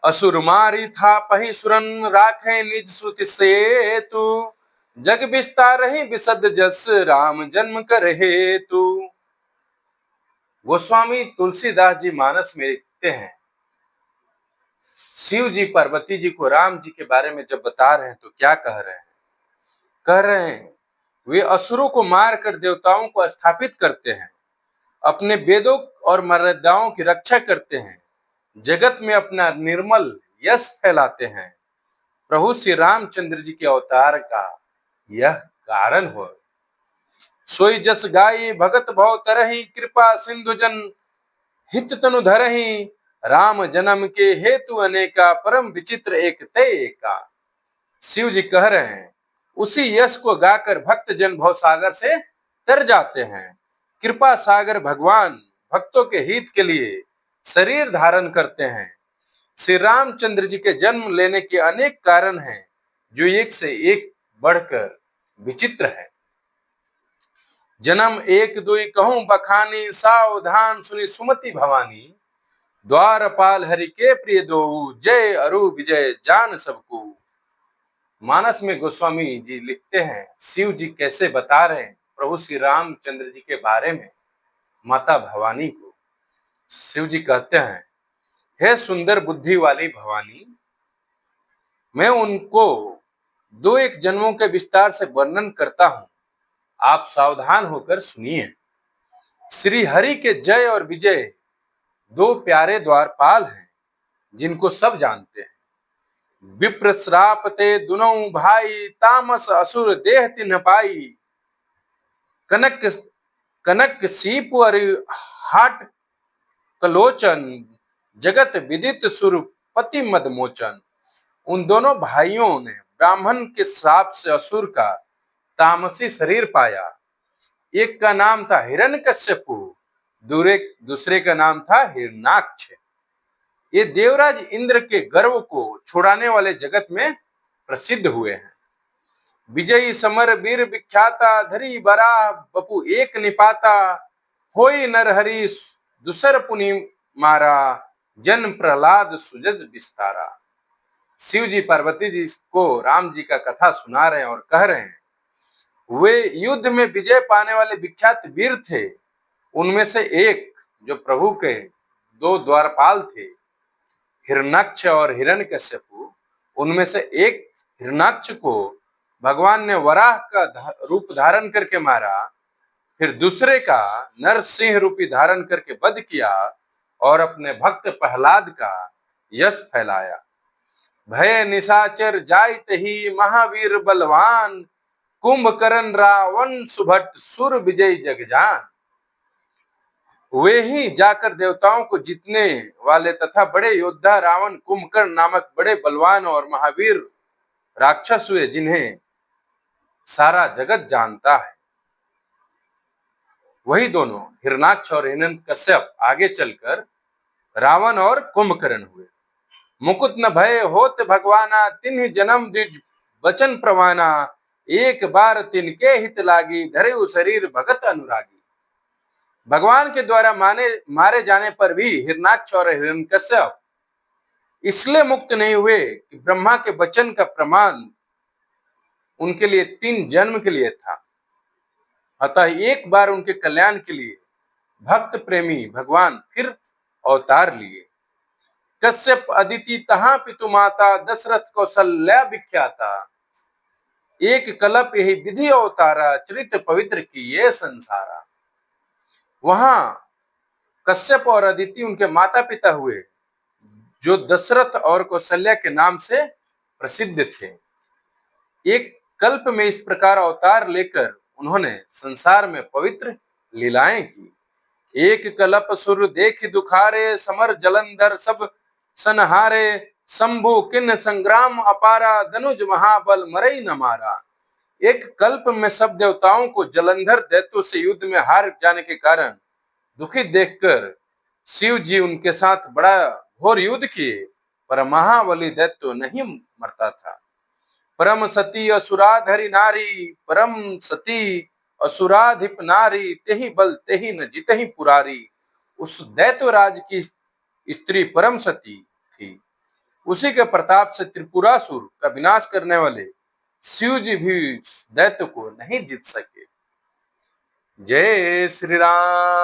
असुर मारी था पही सुरन राखे निज श्रुति से तू जग विस्तार ही विशद जस राम जन्म कर हेतु। गोस्वामी तुलसीदास जी मानस में लिखते हैं, शिव जी पार्वती जी को राम जी के बारे में जब बता रहे हैं तो क्या कह रहे हैं? कह रहे हैं वे असुरों को मारकर देवताओं को स्थापित करते हैं, अपने वेदों और मर्यादाओं की रक्षा करते हैं, जगत में अपना निर्मल यश फैलाते हैं। प्रभु श्री रामचंद्र जी के अवतार का यह कारण हो। सोई जस गाई भगत भव तरहि कृपा सिंधु जन हित तनु धरहि राम जन्म के हेतु अनेका परम विचित्र एक तय एका। शिव जी कह रहे हैं उसी यश को गाकर भक्त जन भव सागर से तर जाते हैं। कृपा सागर भगवान भक्तों के हित के लिए शरीर धारण करते हैं। श्री रामचंद्र जी के जन्म लेने के अनेक कारण हैं जो एक से एक बढ़कर विचित्र है। जन्म एक दुई कहूं बखानी सावधान सुनी सुमति भवानी द्वारपाल हरि के प्रिय दो जय अरु विजय जान सबको। मानस में गोस्वामी जी लिखते हैं शिव जी कैसे बता रहे हैं प्रभु श्री रामचंद्र जी के बारे में माता भवानी को। शिव जी कहते हैं, हे सुंदर बुद्धि वाली भवानी, मैं उनको दो एक जन्मों के विस्तार से वर्णन करता हूं, आप सावधान होकर सुनिए। श्री हरि के जय और विजय दो प्यारे द्वारपाल हैं जिनको सब जानते हैं। विप्र श्राप ते दुनों भाई तामस असुर देह तिन्ह पाई कनक कनक सीप और हाट कलोचन जगत विदित सुर पति मद मोचन। उन दोनों भाइयों ने ब्राह्मण के श्राप से असुर का तामसी शरीर पाया। एक का नाम था हिरण्यकश्यपु, दूसरे का नाम था हिरण्याक्ष। ये देवराज इंद्र के गर्व को छुड़ाने वाले जगत में प्रसिद्ध हुए हैं। विजयी समर वीर विख्याता धरी बरा बपु एक निपाता होई नरहरि दुसर पुनि मारा जन प्रहलाद सुजज विस्तारा। शिव जी पार्वती जी को राम जी का कथा सुना रहे हैं और कह रहे हैं वे युद्ध में विजय पाने वाले विख्यात वीर थे। उनमें से एक जो प्रभु के दो द्वारपाल थे, हिरण्याक्ष और हिरण्यकश्यपु, उनमें से एक हिरण्याक्ष को भगवान ने वराह का रूप धारण करके मारा, फिर दूसरे का नरसिंह रूपी धारण करके वध किया और अपने भक्त प्रहलाद का यश फैलाया। भय निशाचर जाइत ही महावीर बलवान कुंभकर्ण रावण सुभट सुर विजय जगजान। वे ही जाकर देवताओं को जीतने वाले तथा बड़े योद्धा रावण कुंभकर्ण नामक बड़े बलवान और महावीर राक्षस हुए जिन्हें सारा जगत जानता है। वही दोनों हिरण्याक्ष और हिरण्यकश्यप आगे चलकर रावण और कुंभकर्ण हुए। मुकुट न भय होत भगवाना तिन्हि जन्म द्विज वचन प्रवाना एक बार तिनके हित लागी धरे शरीर भगत अनुरागी। भगवान के द्वारा मारे जाने पर भी हिरण्याक्ष और हिरण्यकश्यप इसलिए मुक्त नहीं हुए कि ब्रह्मा के वचन का प्रमाण उनके लिए 3 जन्म के लिए था। अतः एक बार उनके कल्याण के लिए भक्त प्रेमी भगवान फिर अवतार लिए। कश्यप अदिति तहां पितु माता दशरथ कौशल्या विख्याता एक कलप यही विधि अवतारा चरित पवित्र की ये संसारा। वहां कश्यप और अदिति उनके माता पिता हुए जो दशरथ और कौशल्या के नाम से प्रसिद्ध थे। एक कल्प में इस प्रकार अवतार लेकर उन्होंने संसार में पवित्र लीलाएं की। एक कल्प सुर देख दुखारे समर जलंधर सब सनहारे शंभु किन्न संग्राम अपारा धनुज महाबल मरई न मारा। एक कल्प में सब देवताओं को जलंधर दैत्यों से युद्ध में हार जाने के कारण दुखी देखकर शिव जी उनके साथ बड़ा घोर युद्ध किए, पर महाबली दैत्य नहीं मरता था। परम सती असुराधरि नारी परम सती असुराधिप नारी तेहि बल तेहि न जितहि पुरारी। उस दैत्यराज की स्त्री परम सती थी। उसी के प्रताप से त्रिपुरासुर का विनाश करने वाले शिव जी भी दैत्य को नहीं जीत सके। जय श्री राम।